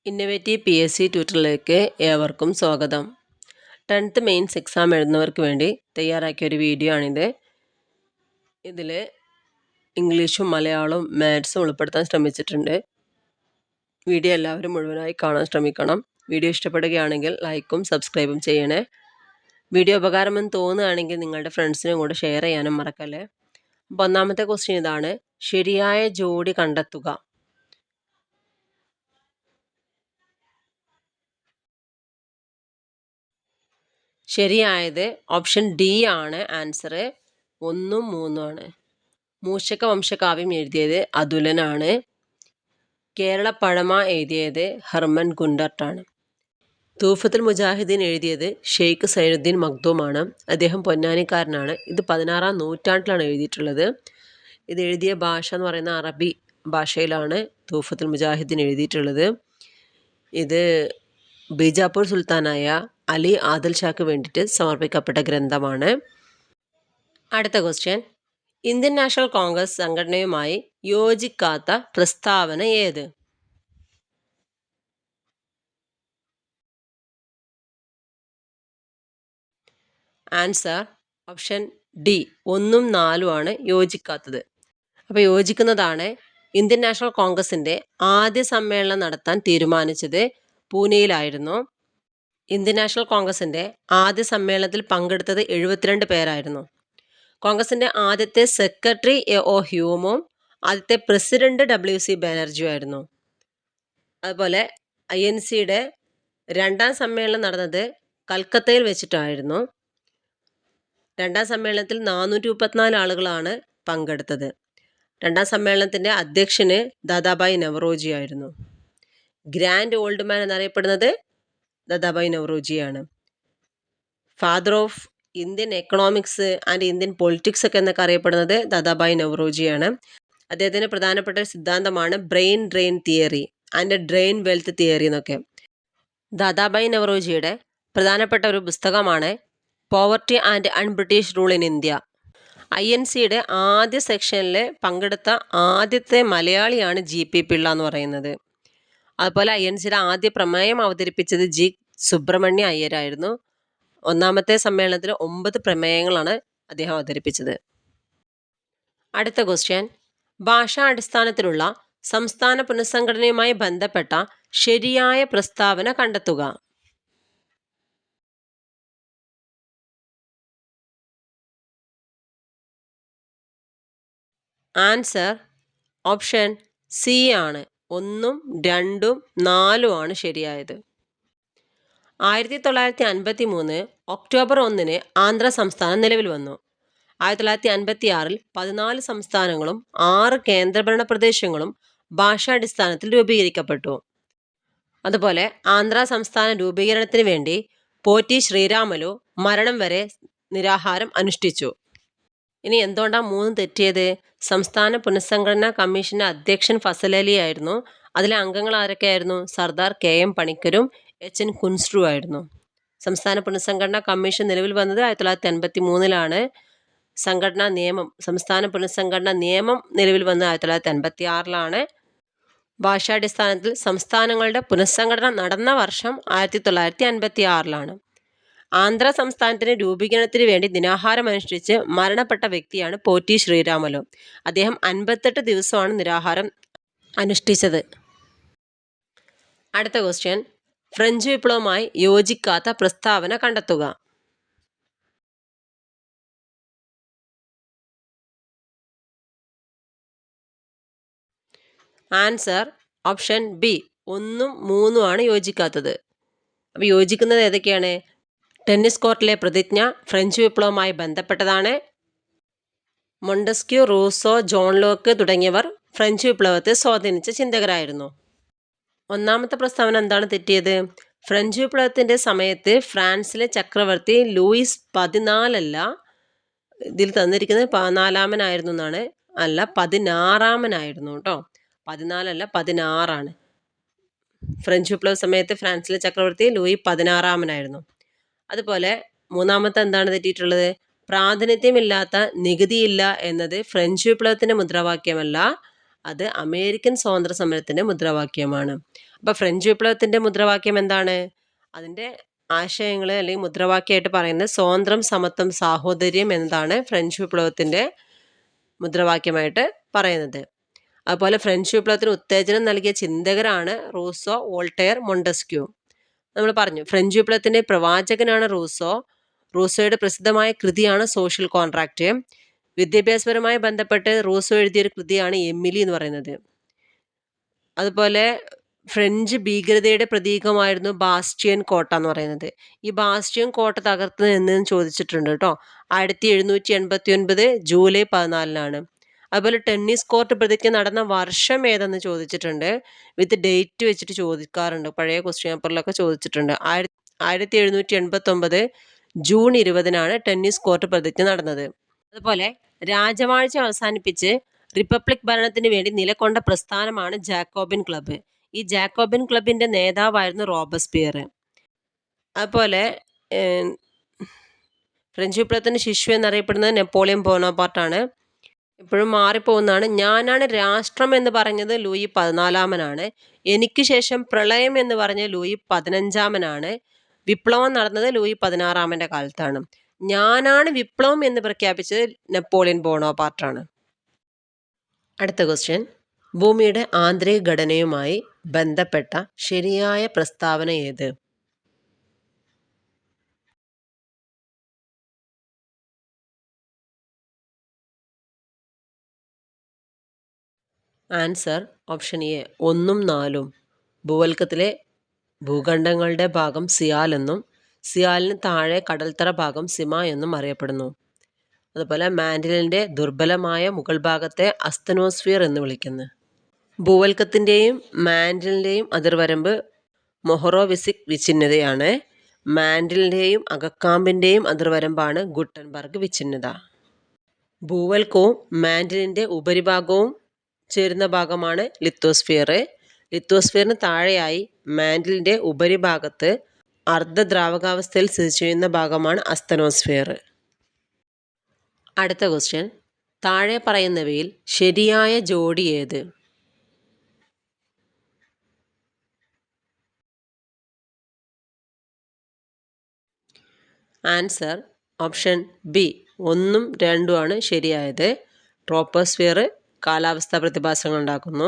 Innovative PSC ട്യൂട്ടറിലേക്ക് ഏവർക്കും സ്വാഗതം. 10th mains exam എഴുതുന്നവർക്ക് വേണ്ടി തയ്യാറാക്കിയ ഒരു വീഡിയോ ആണിത്. ഇതിൽ ഇംഗ്ലീഷും മലയാളവും മാത്സും ഉൾപ്പെടുത്താൻ ശ്രമിച്ചിട്ടുണ്ട്. വീഡിയോ എല്ലാവരും മുഴുവനായി കാണാൻ ശ്രമിക്കണം. വീഡിയോ ഇഷ്ടപ്പെടുകയാണെങ്കിൽ ലൈക്കും സബ്സ്ക്രൈബും ചെയ്യണേ. വീഡിയോ ഉപകാരമെന്ന് തോന്നുകയാണെങ്കിൽ നിങ്ങളുടെ ഫ്രണ്ട്സിനും കൂടെ ഷെയർ ചെയ്യാനും മറക്കല്ലേ. അപ്പോൾ ഒന്നാമത്തെ ക്വസ്റ്റ്യൻ ഇതാണ്: ശരിയായ ജോഡി കണ്ടെത്തുക. ശരിയായത് ഓപ്ഷൻ ഡി ആണ്. ആൻസർ 1 ഉം 3 ആണ്. മൂഷക വംശകാവ്യം എഴുതിയത് അതുലനാണ്. കേരള പഴമ എഴുതിയത് ഹെർമൻ ഗുണ്ടർട്ടാണ്. തൂഫത്തുൽ മുജാഹിദീൻ എഴുതിയത് ഷെയ്ഖ് സൈനുദ്ദീൻ മഖ്ദൂമാണ്. അദ്ദേഹം പൊന്നാനിക്കാരനാണ്. ഇത് 16-ാം നൂറ്റാണ്ടിലാണ് എഴുതിയിട്ടുള്ളത്. ഇത് എഴുതിയ ഭാഷ എന്ന് പറയുന്ന അറബി ഭാഷയിലാണ് തൂഫത്തുൽ മുജാഹിദീൻ എഴുതിയിട്ടുള്ളത്. ഇത് ബീജാപ്പൂർ സുൽത്താനായ അലി ആദിൽ ഷാക്ക് വേണ്ടിയിട്ട് സമർപ്പിക്കപ്പെട്ട ഗ്രന്ഥമാണ്. അടുത്ത ക്വസ്റ്റ്യൻ: ഇന്ത്യൻ നാഷണൽ കോൺഗ്രസ് സംഘടനയുമായി യോജിക്കാത്ത പ്രസ്താവന ഏത്? ആൻസർ ഓപ്ഷൻ ഡി 1 ഉം 4 ആണ് യോജിക്കാത്തത്. അപ്പോൾ യോജിക്കുന്നതാണ്. ഇന്ത്യൻ നാഷണൽ കോൺഗ്രസിൻ്റെ ആദ്യ സമ്മേളനം നടത്താൻ തീരുമാനിച്ചത് പൂനെയിലായിരുന്നു. ഇന്ത്യൻ നാഷണൽ കോൺഗ്രസിൻ്റെ ആദ്യ സമ്മേളനത്തിൽ പങ്കെടുത്തത് 72 പേരായിരുന്നു. കോൺഗ്രസിൻ്റെ ആദ്യത്തെ സെക്രട്ടറി എ ഹ്യൂമും ആദ്യത്തെ പ്രസിഡന്റ് WC ബാനർജിയും ആയിരുന്നു. അതുപോലെ INCയുടെ രണ്ടാം സമ്മേളനം നടന്നത് കൽക്കത്തയിൽ വെച്ചിട്ടായിരുന്നു. രണ്ടാം സമ്മേളനത്തിൽ 434 ആളുകളാണ് പങ്കെടുത്തത്. രണ്ടാം സമ്മേളനത്തിൻ്റെ അധ്യക്ഷന് ദാദാഭായ് നവറോജി ആയിരുന്നു. ഗ്രാൻഡ് ഓൾഡ് മാൻ എന്നറിയപ്പെടുന്നത് ദാദാഭായ് നവറോജിയാണ്. Father of Indian economics and Indian politics ഒക്കെ എന്നൊക്കെ അറിയപ്പെടുന്നത് ദാദാഭായ് നവറോജിയാണ്. അദ്ദേഹത്തിൻ്റെ പ്രധാനപ്പെട്ട ഒരു സിദ്ധാന്തമാണ് brain drain theory and drain wealth theory എന്നൊക്കെ. ദാദാഭായ് നവറോജിയുടെ പ്രധാനപ്പെട്ട ഒരു പുസ്തകമാണ് poverty and unBritish rule in India. INCയുടെ ആദ്യ സെക്ഷനിൽ പങ്കെടുത്ത ആദ്യത്തെ മലയാളിയാണ് GP പിള്ള എന്ന് പറയുന്നത്. അതുപോലെ INCയുടെ ആദ്യ പ്രമേയം അവതരിപ്പിച്ചത് G സുബ്രഹ്മണ്യ അയ്യരായിരുന്നു. ഒന്നാമത്തെ സമ്മേളനത്തിൽ 9 പ്രമേയങ്ങളാണ് അദ്ദേഹം അവതരിപ്പിച്ചത്. അടുത്ത ക്വസ്റ്റ്യൻ: ഭാഷാ അടിസ്ഥാനത്തിലുള്ള സംസ്ഥാന പുനഃസംഘടനയുമായി ബന്ധപ്പെട്ട ശരിയായ പ്രസ്താവന കണ്ടെത്തുക. ആൻസർ ഓപ്ഷൻ സി ആണ്. 1 ഉം 2 ഉം 4 ആണ് ശരിയായത്. 1953 ഒക്ടോബർ 1 ആന്ധ്ര സംസ്ഥാനം നിലവിൽ വന്നു. 1956 14 സംസ്ഥാനങ്ങളും 6 കേന്ദ്രഭരണ പ്രദേശങ്ങളും ഭാഷാടിസ്ഥാനത്തിൽ രൂപീകരിക്കപ്പെട്ടു. അതുപോലെ ആന്ധ്ര സംസ്ഥാന രൂപീകരണത്തിന് വേണ്ടി പോറ്റി ശ്രീരാമലു മരണം വരെ നിരാഹാരം അനുഷ്ഠിച്ചു. ഇനി എന്തുകൊണ്ടാണ് 3 തെറ്റിയത്? സംസ്ഥാന പുനഃസംഘടനാ കമ്മീഷന്റെ അധ്യക്ഷൻ ഫസൽ അലി ആയിരുന്നു. അതിലെ അംഗങ്ങൾ ആരൊക്കെയായിരുന്നു? സർദാർ KM പണിക്കരും HN കുൻസ്രു ആയിരുന്നു. സംസ്ഥാന പുനഃസംഘടനാ കമ്മീഷൻ നിലവിൽ വന്നത് 1953 സംഘടനാ നിയമം, സംസ്ഥാന പുനഃസംഘടനാ നിയമം നിലവിൽ വന്നത് 1956 ഭാഷാടിസ്ഥാനത്തിൽ സംസ്ഥാനങ്ങളുടെ പുനഃസംഘടന നടന്ന വർഷം 1956 ആന്ധ്ര സംസ്ഥാനത്തിന്റെ രൂപീകരണത്തിന് വേണ്ടി നിരാഹാരം അനുഷ്ഠിച്ച് മരണപ്പെട്ട വ്യക്തിയാണ് പോറ്റി ശ്രീരാമലു. അദ്ദേഹം 58 ദിവസമാണ് നിരാഹാരം അനുഷ്ഠിച്ചത്. അടുത്ത ക്വസ്റ്റ്യൻ: ഫ്രഞ്ച് വിപ്ലവവുമായി യോജിക്കാത്ത പ്രസ്താവന കണ്ടെത്തുക. ആൻസർ ഓപ്ഷൻ ബി 1 ഉം 3 ആണ് യോജിക്കാത്തത്. അപ്പോൾ യോജിക്കുന്നത് ഏതൊക്കെയാണ്? ടെന്നീസ് കോർട്ടിലെ പ്രതിജ്ഞ ഫ്രഞ്ച് വിപ്ലവവുമായി ബന്ധപ്പെട്ടതാണ്. മൊണ്ടസ്ക്യൂ, റൂസോ, ജോൺ ലോക്ക് തുടങ്ങിയവർ ഫ്രഞ്ച് വിപ്ലവത്തെ സ്വാധീനിച്ച ചിന്തകരായിരുന്നു. ഒന്നാമത്തെ പ്രസ്താവന എന്താണ് തെറ്റിയത്? ഫ്രഞ്ച് വിപ്ലവത്തിൻ്റെ സമയത്ത് ഫ്രാൻസിലെ ചക്രവർത്തി ലൂയിസ് 14 അല്ല, ഇതിൽ തന്നിരിക്കുന്നത് 14-മനായിരുന്നു എന്നാണ്. അല്ല, 16-മനായിരുന്നു കേട്ടോ. 14 അല്ല, 16 ഫ്രഞ്ച് വിപ്ലവ സമയത്ത് ഫ്രാൻസിലെ ചക്രവർത്തി ലൂയി 16-മനായിരുന്നു. അതുപോലെ മൂന്നാമത്തെ എന്താണ് തെറ്റിയിട്ടുള്ളത്? പ്രാതിനിധ്യമില്ലാത്ത നികുതിയില്ല എന്നത് ഫ്രഞ്ച് വിപ്ലവത്തിൻ്റെ മുദ്രാവാക്യമല്ല, അത് അമേരിക്കൻ സ്വാതന്ത്ര്യ സമരത്തിൻ്റെ മുദ്രാവാക്യമാണ്. അപ്പോൾ ഫ്രഞ്ച് വിപ്ലവത്തിൻ്റെ മുദ്രാവാക്യം എന്താണ്? അതിൻ്റെ ആശയങ്ങൾ അല്ലെങ്കിൽ മുദ്രാവാക്യമായിട്ട് പറയുന്നത് സ്വാതന്ത്ര്യം, സമത്വം, സാഹോദര്യം എന്നതാണ് ഫ്രഞ്ച് വിപ്ലവത്തിൻ്റെ മുദ്രാവാക്യമായിട്ട് പറയുന്നത്. അതുപോലെ ഫ്രഞ്ച് വിപ്ലവത്തിന് ഉത്തേജനം നൽകിയ ചിന്തകരാണ് റൂസോ, വോൾട്ടയർ, മൊണ്ടസ്ക്യൂ. നമ്മൾ പറഞ്ഞു ഫ്രഞ്ച് വിപ്ലവത്തിൻ്റെ പ്രവാചകനാണ് റൂസോ. റൂസോയുടെ പ്രസിദ്ധമായ കൃതിയാണ് സോഷ്യൽ കോൺട്രാക്റ്റ്. വിദ്യാഭ്യാസപരമായി ബന്ധപ്പെട്ട് റൂസോ എഴുതിയൊരു കൃതിയാണ് എമിലി എന്ന് പറയുന്നത്. അതുപോലെ ഫ്രഞ്ച് ഭീകരതയുടെ പ്രതീകമായിരുന്നു ബാസ്റ്റിയൻ കോട്ട എന്ന് പറയുന്നത്. ഈ ബാസ്റ്റിയൻ കോട്ട തകർത്ത് എന്ന് ചോദിച്ചിട്ടുണ്ട് കേട്ടോ. 1789 ജൂലൈ 14 അതുപോലെ ടെന്നീസ് കോർട്ട് പ്രതിജ്ഞ നടന്ന വർഷം ഏതെന്ന് ചോദിച്ചിട്ടുണ്ട്. വിത്ത് ഡേറ്റ് വെച്ചിട്ട് ചോദിക്കാറുണ്ട്. പഴയ ക്വസ്റ്റ്യൻ പേപ്പറിലൊക്കെ ചോദിച്ചിട്ടുണ്ട്. 1789 ജൂൺ 20 ടെന്നീസ് കോർട്ട് പ്രതിജ്ഞ നടന്നത്. അതുപോലെ രാജവാഴ്ച അവസാനിപ്പിച്ച് റിപ്പബ്ലിക് ഭരണത്തിന് വേണ്ടി നിലകൊണ്ട പ്രസ്ഥാനമാണ് ജാക്കോബിൻ ക്ലബ്ബ്. ഈ ജാക്കോബിൻ ക്ലബിൻ്റെ നേതാവായിരുന്നു റോബസ്പിയർ. അതുപോലെ ഫ്രഞ്ച് വിപ്ലവത്തിൻ്റെ ശിശു എന്നറിയപ്പെടുന്നത് നെപ്പോളിയൻ ബോണപ്പാർട്ടാണ്. ഇപ്പോഴും മാറിപ്പോകുന്നതാണ്. ഞാനാണ് രാഷ്ട്രം എന്ന് പറഞ്ഞത് ലൂയി 14 എനിക്ക് ശേഷം പ്രളയം എന്ന് പറഞ്ഞ ലൂയി 15 വിപ്ലവം നടന്നത് ലൂയി 16 കാലത്താണ്. ഞാനാണ് വിപ്ലവം എന്ന് പ്രഖ്യാപിച്ചത് നെപ്പോളിയൻ ബോണപ്പാർട്ടാണ്. അടുത്ത ക്വസ്റ്റ്യൻ, ഭൂമിയുടെ ആന്തരിക ഘടനയുമായി ബന്ധപ്പെട്ട ശരിയായ പ്രസ്താവന ഏത്? ആൻസർ ഓപ്ഷൻ എ 1ഉം 4ഉം. ഭൂവൽക്കത്തിലെ ഭൂഖണ്ഡങ്ങളുടെ ഭാഗം സിയാൽ എന്നും സിയാലിന് താഴെ കടൽത്തറ ഭാഗം സിമ എന്നും അറിയപ്പെടുന്നു. അതുപോലെ മാൻഡിലിൻ്റെ ദുർബലമായ മുകൾ ഭാഗത്തെ അസ്തനോസ്ഫിയർ എന്ന് വിളിക്കുന്നു. ഭൂവൽക്കത്തിൻ്റെയും മാൻഡിലിൻ്റെയും അതിർവരമ്പ് മൊഹറോവിസിക് വിച്ഛിന്നതയാണ്. മാൻഡിലിൻ്റെയും അകക്കാമ്പിൻ്റെയും അതിർവരമ്പാണ് ഗുട്ടൻബർഗ് വിച്ഛിന്നത. ഭൂവൽക്കവും മാൻഡിലിൻ്റെ ഉപരിഭാഗവും ചേരുന്ന ഭാഗമാണ് ലിത്തോസ്ഫിയർ. ലിത്തോസ്ഫിയറിന് താഴെയായി മാൻഡിലിൻ്റെ ഉപരിഭാഗത്ത് അർദ്ധദ്രാവകാവസ്ഥയിൽ സ്ഥിതി ചെയ്യുന്ന ഭാഗമാണ് അസ്തനോസ്ഫിയർ. അടുത്ത ക്വസ്റ്റ്യൻ, താഴെ പറയുന്നവയിൽ ശരിയായ ജോഡി ഏത്? ആൻസർ ഓപ്ഷൻ ബി 1ഉം 2ഉം ശരിയായത്. ട്രോപ്പോസ്ഫിയർ കാലാവസ്ഥാ പ്രതിഭാസങ്ങൾ ഉണ്ടാക്കുന്നു.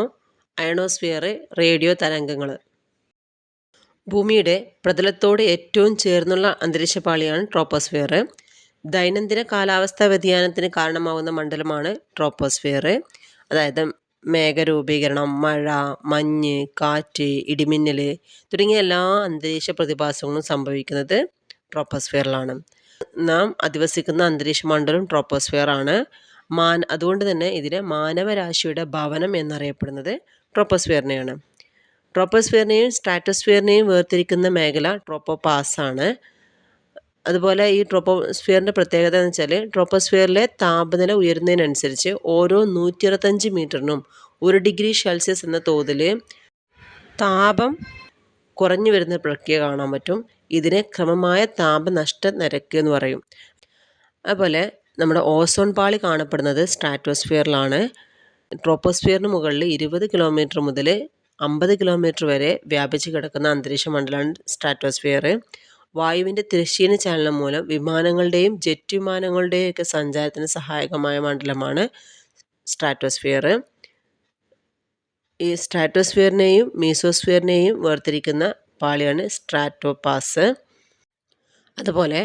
അയണോസ്ഫിയർ റേഡിയോ തരംഗങ്ങൾ. ഭൂമിയുടെ പ്രതലത്തോട് ഏറ്റവും ചേർന്നുള്ള അന്തരീക്ഷപാളിയാണ് ട്രോപ്പോസ്ഫിയർ. ദൈനംദിന കാലാവസ്ഥാ വ്യതിയാനത്തിന് കാരണമാകുന്ന മണ്ഡലമാണ് ട്രോപ്പോസ്ഫിയർ. അതായത് മേഘരൂപീകരണം, മഴ, മഞ്ഞ്, കാറ്റ്, ഇടിമിന്നൽ തുടങ്ങിയ എല്ലാ അന്തരീക്ഷ പ്രതിഭാസങ്ങളും സംഭവിക്കുന്നത് ട്രോപ്പോസ്ഫിയറിലാണ്. നാം അധിവസിക്കുന്ന അന്തരീക്ഷ മണ്ഡലം ട്രോപ്പോസ്ഫിയർ ആണ്. അതുകൊണ്ട് തന്നെ ഇതിനെ മാനവരാശിയുടെ ഭവനം എന്നറിയപ്പെടുന്നത് ട്രോപ്പോസ്ഫിയറിനെയാണ്. ട്രോപ്പോസ്ഫിയറിനെയും സ്ട്രാറ്റോസ്ഫിയറിനെയും വേർതിരിക്കുന്ന മേഖല ട്രോപ്പോപാസ് ആണ്. അതുപോലെ ഈ ട്രോപ്പോസ്ഫിയറിൻ്റെ പ്രത്യേകത എന്ന് വെച്ചാൽ ട്രോപ്പോസ്ഫിയറിലെ താപനില ഉയരുന്നതിനനുസരിച്ച് ഓരോ 125 മീറ്ററിനും 1 ഡിഗ്രി സെൽഷ്യസ് എന്ന തോതിൽ താപം കുറഞ്ഞു വരുന്ന പ്രക്രിയ കാണാൻ പറ്റും. ഇതിനെ ക്രമമായ താപനഷ്ട നിരക്ക് എന്ന് പറയും. അതുപോലെ നമ്മുടെ ഓസോൺ പാളി കാണപ്പെടുന്നത് സ്ട്രാറ്റോസ്ഫിയറിലാണ്. ട്രോപ്പോസ്ഫിയറിന് മുകളിൽ 20 കിലോമീറ്റർ മുതൽ 50 കിലോമീറ്റർ വരെ വ്യാപിച്ച് കിടക്കുന്ന അന്തരീക്ഷ മണ്ഡലമാണ് സ്ട്രാറ്റോസ്ഫിയർ. വായുവിൻ്റെ തിരശ്ചീന ചലനം മൂലം വിമാനങ്ങളുടെയും ജെറ്റ് വിമാനങ്ങളുടെയും ഒക്കെ സഞ്ചാരത്തിന് സഹായകമായ മണ്ഡലമാണ് സ്ട്രാറ്റോസ്ഫിയർ. ഈ സ്ട്രാറ്റോസ്ഫിയറിനെയും മീസോസ്ഫിയറിനെയും വേർതിരിക്കുന്ന പാളിയാണ് സ്ട്രാറ്റോപാസ്. അതുപോലെ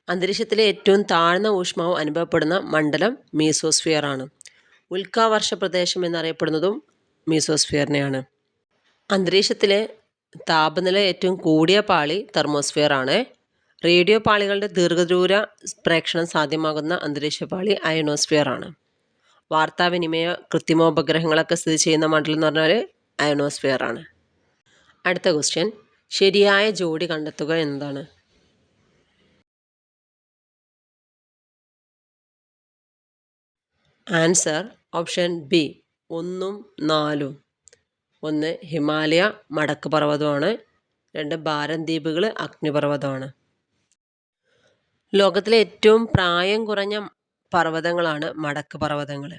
അന്തരീക്ഷത്തിലെ ഏറ്റവും താഴ്ന്ന ഊഷ്മാവ് അനുഭവപ്പെടുന്ന മണ്ഡലം മീസോസ്ഫിയർ ആണ്. ഉൽക്കാവർഷ പ്രദേശം എന്നറിയപ്പെടുന്നതും മീസോസ്ഫിയറിനെയാണ്. അന്തരീക്ഷത്തിലെ താപനില ഏറ്റവും കൂടിയ പാളി തെർമോസ്ഫിയർ ആണ്. റേഡിയോ പാളികളുടെ ദീർഘദൂര പ്രേക്ഷണം സാധ്യമാകുന്ന അന്തരീക്ഷ പാളി അയണോസ്ഫിയർ ആണ്. വാർത്താവിനിമയ കൃത്രിമോപഗ്രഹങ്ങളൊക്കെ സ്ഥിതി ചെയ്യുന്ന മണ്ഡലം എന്ന് പറഞ്ഞാൽ അയണോസ്ഫിയർ ആണ്. അടുത്ത ക്വസ്റ്റ്യൻ, ശരിയായ ജോഡി കണ്ടെത്തുക എന്നതാണ്. ആൻസർ ഓപ്ഷൻ ബി 1ഉം 4ഉം. 1 ഹിമാലയ മടക്ക് പർവ്വതമാണ്. 2 ബാരൻ ദ്വീപുകൾ അഗ്നിപർവ്വതമാണ്. ലോകത്തിലെ ഏറ്റവും പ്രായം കുറഞ്ഞ പർവ്വതങ്ങളാണ് മടക്ക് പർവ്വതങ്ങൾ.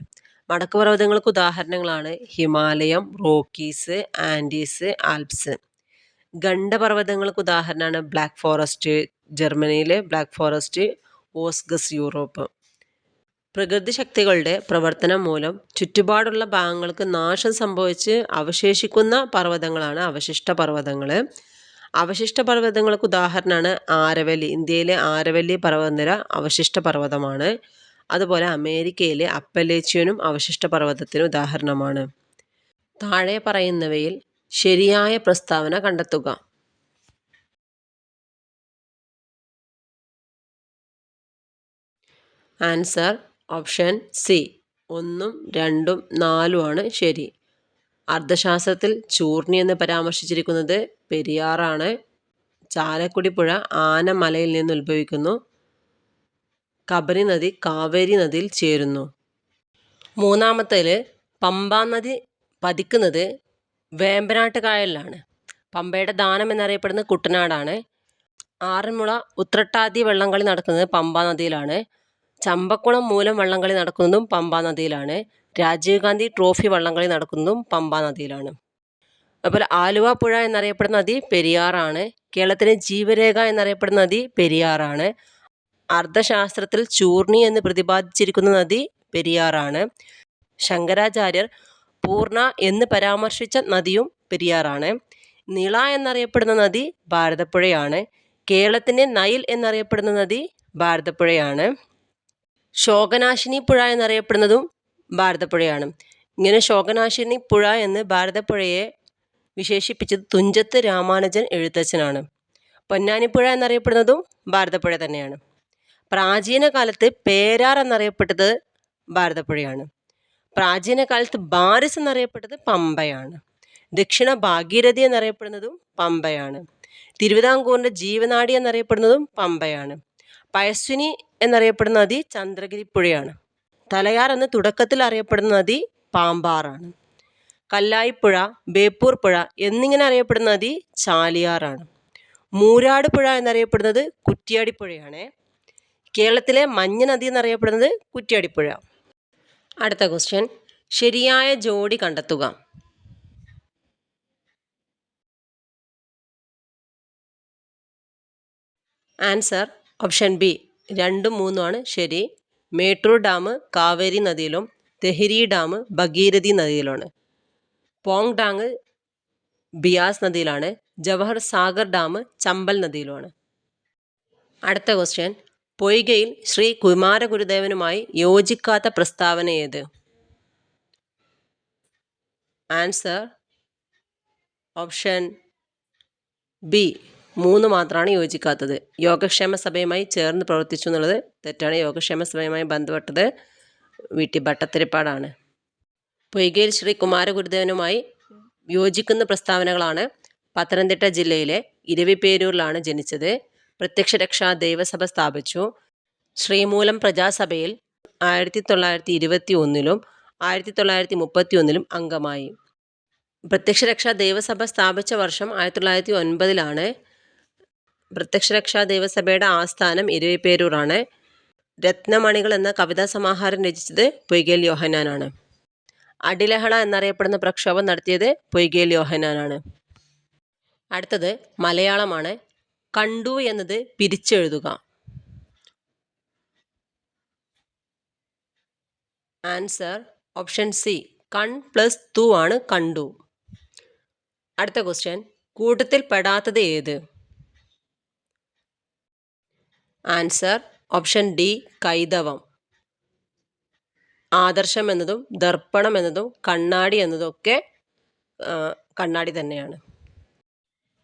മടക്ക് പർവ്വതങ്ങൾക്ക് ഉദാഹരണങ്ങളാണ് ഹിമാലയം, റോക്കീസ്, ആൻഡീസ്, ആൽപ്സ്. ഖണ്ഡപർവ്വതങ്ങൾക്ക് ഉദാഹരണമാണ് ബ്ലാക്ക് ഫോറസ്റ്റ് ജർമ്മനിയിലെ ബ്ലാക്ക് ഫോറസ്റ്റ്, ഓസ്ഗസ് യൂറോപ്പ്. പ്രകൃതി ശക്തികളുടെ പ്രവർത്തനം മൂലം ചുറ്റുപാടുള്ള ഭാഗങ്ങൾക്ക് നാശം സംഭവിച്ച് അവശേഷിക്കുന്ന പർവ്വതങ്ങളാണ് അവശിഷ്ട പർവ്വതങ്ങൾ. അവശിഷ്ട പർവ്വതങ്ങൾക്ക് ഉദാഹരണമാണ് ആരവല്ലി. ഇന്ത്യയിലെ ആരവല്ലി പർവ്വതനിര അവശിഷ്ട പർവ്വതമാണ്. അതുപോലെ അമേരിക്കയിലെ അപ്പലേച്യനും അവശിഷ്ട പർവ്വതത്തിന് ഉദാഹരണമാണ്. താഴെ പറയുന്നവയിൽ ശരിയായ പ്രസ്താവന കണ്ടെത്തുക. ആൻസർ ഓപ്ഷൻ സി 1, 2, 4 ആണ് ശരി. അർത്ഥശാസ്ത്രത്തിൽ ചൂർണി എന്ന് പരാമർശിച്ചിരിക്കുന്നത് പെരിയാറാണ്. ചാലക്കുടി പുഴ ആനമലയിൽ നിന്ന് ഉത്ഭവിക്കുന്നു. കബനി നദി കാവേരി നദിയിൽ ചേരുന്നു. മൂന്നാമത്തേൽ പമ്പാ നദി പതിക്കുന്നത് വേമ്പനാട്ട് കായലിലാണ്. പമ്പയുടെ ദാനം എന്നറിയപ്പെടുന്നത് കുട്ടനാടാണ്. ആറന്മുള ഉത്രട്ടാതി വള്ളംകളി നടക്കുന്നത് പമ്പാ നദിയിലാണ്. ചമ്പക്കുളം മൂലം വള്ളംകളി നടക്കുന്നതും പമ്പാ നദിയിലാണ്. രാജീവ് ഗാന്ധി ട്രോഫി വള്ളംകളി നടക്കുന്നതും പമ്പാ നദിയിലാണ്. അതുപോലെ ആലുവ പുഴ എന്നറിയപ്പെടുന്ന നദി പെരിയാറാണ്. കേരളത്തിലെ ജീവരേഖ എന്നറിയപ്പെടുന്ന നദി പെരിയാറാണ്. അർത്ഥശാസ്ത്രത്തിൽ ചൂർണി എന്ന് പ്രതിപാദിച്ചിരിക്കുന്ന നദി പെരിയാറാണ്. ശങ്കരാചാര്യർ പൂർണ്ണ എന്ന് പരാമർശിച്ച നദിയും പെരിയാറാണ്. നിള എന്നറിയപ്പെടുന്ന നദി ഭാരതപ്പുഴയാണ്. കേരളത്തിൻ്റെ നൈൽ എന്നറിയപ്പെടുന്ന നദി ഭാരതപ്പുഴയാണ്. ശോകനാശിനി പുഴ എന്നറിയപ്പെടുന്നതും ഭാരതപ്പുഴയാണ്. ഇങ്ങനെ ശോകനാശിനി പുഴ എന്ന് ഭാരതപ്പുഴയെ വിശേഷിപ്പിച്ചത് തുഞ്ചത്ത് രാമാനുജൻ എഴുത്തച്ഛനാണ്. പൊന്നാനിപ്പുഴ എന്നറിയപ്പെടുന്നതും ഭാരതപ്പുഴ തന്നെയാണ്. പ്രാചീന കാലത്ത് പേരാർ എന്നറിയപ്പെട്ടത് ഭാരതപ്പുഴയാണ്. പ്രാചീന കാലത്ത് ബാരിസ് എന്നറിയപ്പെട്ടത് പമ്പയാണ്. ദക്ഷിണ ഭാഗീരഥി എന്നറിയപ്പെടുന്നതും പമ്പയാണ്. തിരുവിതാംകൂറിൻ്റെ ജീവനാടി എന്നറിയപ്പെടുന്നതും പമ്പയാണ്. പയസ്വിനി എന്നറിയപ്പെടുന്ന നദി ചന്ദ്രഗിരി പുഴയാണ്. തലയാർ എന്ന് തുടക്കത്തിൽ അറിയപ്പെടുന്ന നദി പാമ്പാറാണ്. കല്ലായിപ്പുഴ, ബേപ്പൂർ പുഴ എന്നിങ്ങനെ അറിയപ്പെടുന്ന നദി ചാലിയാറാണ്. മൂരാട് പുഴ എന്നറിയപ്പെടുന്നത് കുറ്റ്യാടിപ്പുഴയാണ്. കേരളത്തിലെ മഞ്ഞ നദി എന്നറിയപ്പെടുന്നത് കുറ്റ്യാടിപ്പുഴ. അടുത്ത ക്വസ്റ്റ്യൻ, ശരിയായ ജോഡി കണ്ടെത്തുക. ആൻസർ ഓപ്ഷൻ ബി 2, 3 ആണ് ശരി. മേട്ടൂർ ഡാം കാവേരി നദിയിലും തെഹരി ഡാം ഭഗീരഥി നദിയിലാണ്. പോങ് ഡാങ് ബിയാസ് നദിയിലാണ്. ജവഹർ സാഗർ ഡാം ചമ്പൽ നദിയിലുമാണ്. അടുത്ത ക്വസ്റ്റ്യൻ, പൊയ്കയിൽ ശ്രീ കുമാരഗുരുദേവനുമായി യോജിക്കാത്ത പ്രസ്താവന ഏത്? ആൻസർ ഓപ്ഷൻ ബി 3 മാത്രമാണ് യോജിക്കാത്തത്. യോഗക്ഷേമ സഭയുമായി ചേർന്ന് പ്രവർത്തിച്ചു എന്നുള്ളത് തെറ്റാണ്. യോഗക്ഷേമ സഭയുമായി ബന്ധപ്പെട്ടത് വി.ടി. ഭട്ടത്തിരിപ്പാടാണ്. പൊയ്കയിൽ ശ്രീ കുമാരഗുരുദേവനുമായി യോജിക്കുന്ന പ്രസ്താവനകളാണ്. പത്തനംതിട്ട ജില്ലയിലെ ഇരവിപേരൂരിലാണ് ജനിച്ചത്. പ്രത്യക്ഷരക്ഷാ ദൈവസഭ സ്ഥാപിച്ചു. ശ്രീമൂലം പ്രജാസഭയിൽ 1921 1931 അംഗമായി. പ്രത്യക്ഷരക്ഷാ ദൈവസഭ സ്ഥാപിച്ച വർഷം 1909 പ്രത്യക്ഷരക്ഷാ ദൈവസഭയുടെ ആസ്ഥാനം ഇരവിപേരൂറാണ്. രത്നമണികൾ എന്ന കവിതാ സമാഹാരം രചിച്ചത് പൊയ്കയിൽ യോഹന്നാനാണ്. അടിലഹള എന്നറിയപ്പെടുന്ന പ്രക്ഷോഭം നടത്തിയത് പൊയ്കയിൽ യോഹന്നാനാണ്. അടുത്തത് മലയാളമാണ്. കണ്ടു എന്നത് പിരിച്ചെഴുതുക. ആൻസർ ഓപ്ഷൻ സി കൺ പ്ലസ് തു ആണ് കണ്ടു. അടുത്ത ക്വസ്റ്റ്യൻ, കൂട്ടത്തിൽ പെടാത്തത് ഏത്? ആൻസർ ഓപ്ഷൻ ഡി കൈതവം. ആദർശം എന്നതും ദർപ്പണം എന്നതും കണ്ണാടി എന്നതും ഒക്കെ കണ്ണാടി തന്നെയാണ്.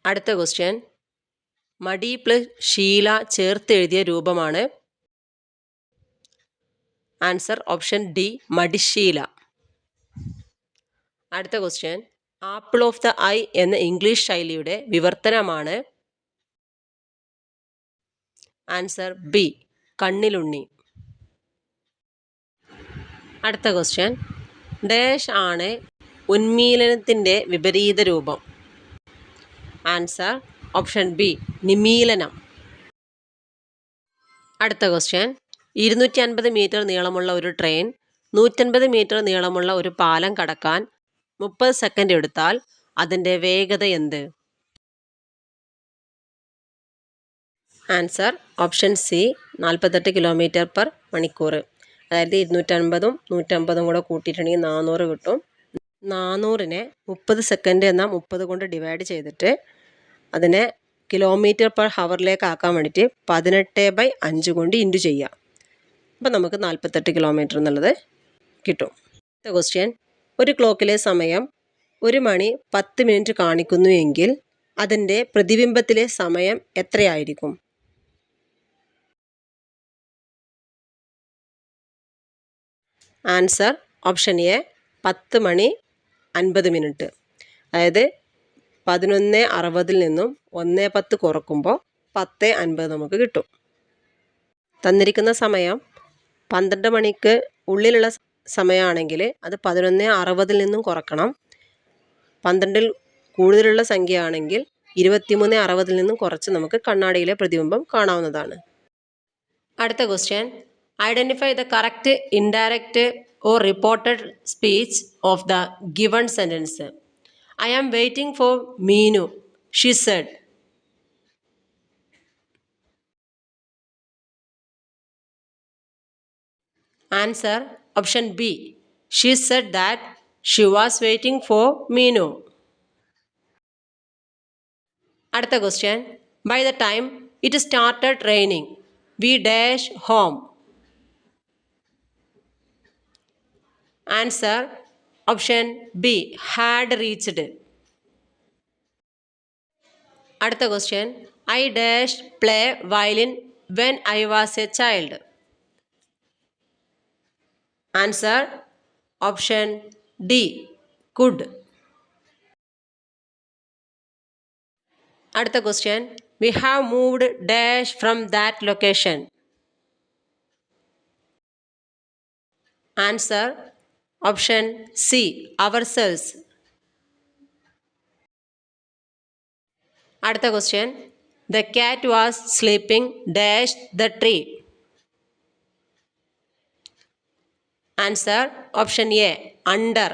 അടുത്ത ക്വസ്റ്റ്യൻ, മടി പ്ലസ് ശീല ചേർത്തെഴുതിയ രൂപമാണ്. ആൻസർ ഓപ്ഷൻ ഡി മടിശീല. അടുത്ത question, apple of the eye എന്ന ഇംഗ്ലീഷ് ശൈലിയുടെ വിവർത്തനമാണ്. Answer B കണ്ണിലുണ്ണി. അടുത്ത ക്വസ്റ്റ്യൻ, ഡാഷ് ആണ് ഉന്മീലനത്തിൻ്റെ വിപരീത രൂപം. ആൻസർ ഓപ്ഷൻ ബി നിമീലനം. അടുത്ത ക്വസ്റ്റ്യൻ, 250 മീറ്റർ നീളമുള്ള ഒരു ട്രെയിൻ 150 മീറ്റർ നീളമുള്ള ഒരു പാലം കടക്കാൻ 30 സെക്കൻഡ് എടുത്താൽ അതിൻ്റെ വേഗത എന്ത്? Answer option C 48 kilometre per മണിക്കൂർ. അതായത് 250ഉം 150ഉം കൂടെ കൂട്ടിയിട്ടുണ്ടെങ്കിൽ 400 കിട്ടും. 400നെ 30 സെക്കൻഡ് എന്ന 30 കൊണ്ട് ഡിവൈഡ് ചെയ്തിട്ട് അതിനെ കിലോമീറ്റർ പെർ ഹവറിലേക്ക് ആക്കാൻ വേണ്ടിയിട്ട് 18/5 കൊണ്ട് ഇൻറ്റു ചെയ്യുക. അപ്പോൾ നമുക്ക് 48 കിലോമീറ്റർ എന്നുള്ളത് കിട്ടും. അടുത്ത ക്വസ്റ്റ്യൻ, ഒരു ക്ലോക്കിലെ സമയം 1 മണി 10 മിനിറ്റ് കാണിക്കുന്നു എങ്കിൽ അതിൻ്റെ പ്രതിബിംബത്തിലെ സമയം എത്രയായിരിക്കും? ആൻസർ ഓപ്ഷൻ എ 10 മണി 50 മിനിറ്റ്. അതായത് 11:60 നിന്നും 1:10 കുറക്കുമ്പോൾ 10:50 നമുക്ക് കിട്ടും. തന്നിരിക്കുന്ന സമയം 12 മണിക്ക് ഉള്ളിലുള്ള സമയമാണെങ്കിൽ അത് 11:60 നിന്നും കുറക്കണം. 12ൽ കൂടുതലുള്ള സംഖ്യ ആണെങ്കിൽ 23:60 നിന്നും കുറച്ച് നമുക്ക് കണ്ണാടിയിലെ പ്രതിബിംബം കാണാവുന്നതാണ്. അടുത്ത question, identify the correct indirect or reported speech of the given sentence. I am waiting for Meenu, she said. Answer option B. She said that she was waiting for Meenu. അടുത്ത question, by the time it started raining, we dash home. Answer option B. had reached. അടുത്ത question, I dashed play violin when I was a child. Answer option D. could. അടുത്ത question, we have moved dash from that location. Answer option C. ourselves. അടുത്ത question, the cat was sleeping dash the tree. Answer option A. under.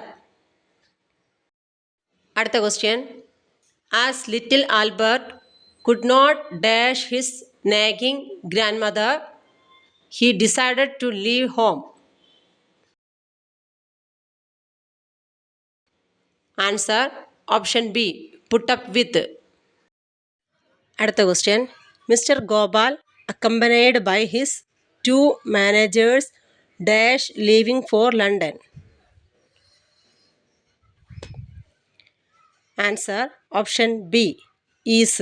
അടുത്ത question, as little Albert could not dash his nagging grandmother, he decided to leave home. Answer option B. put up with. അടുത്ത question, mister Gopal accompanied by his 2 managers dash leaving for London. Answer option B. is.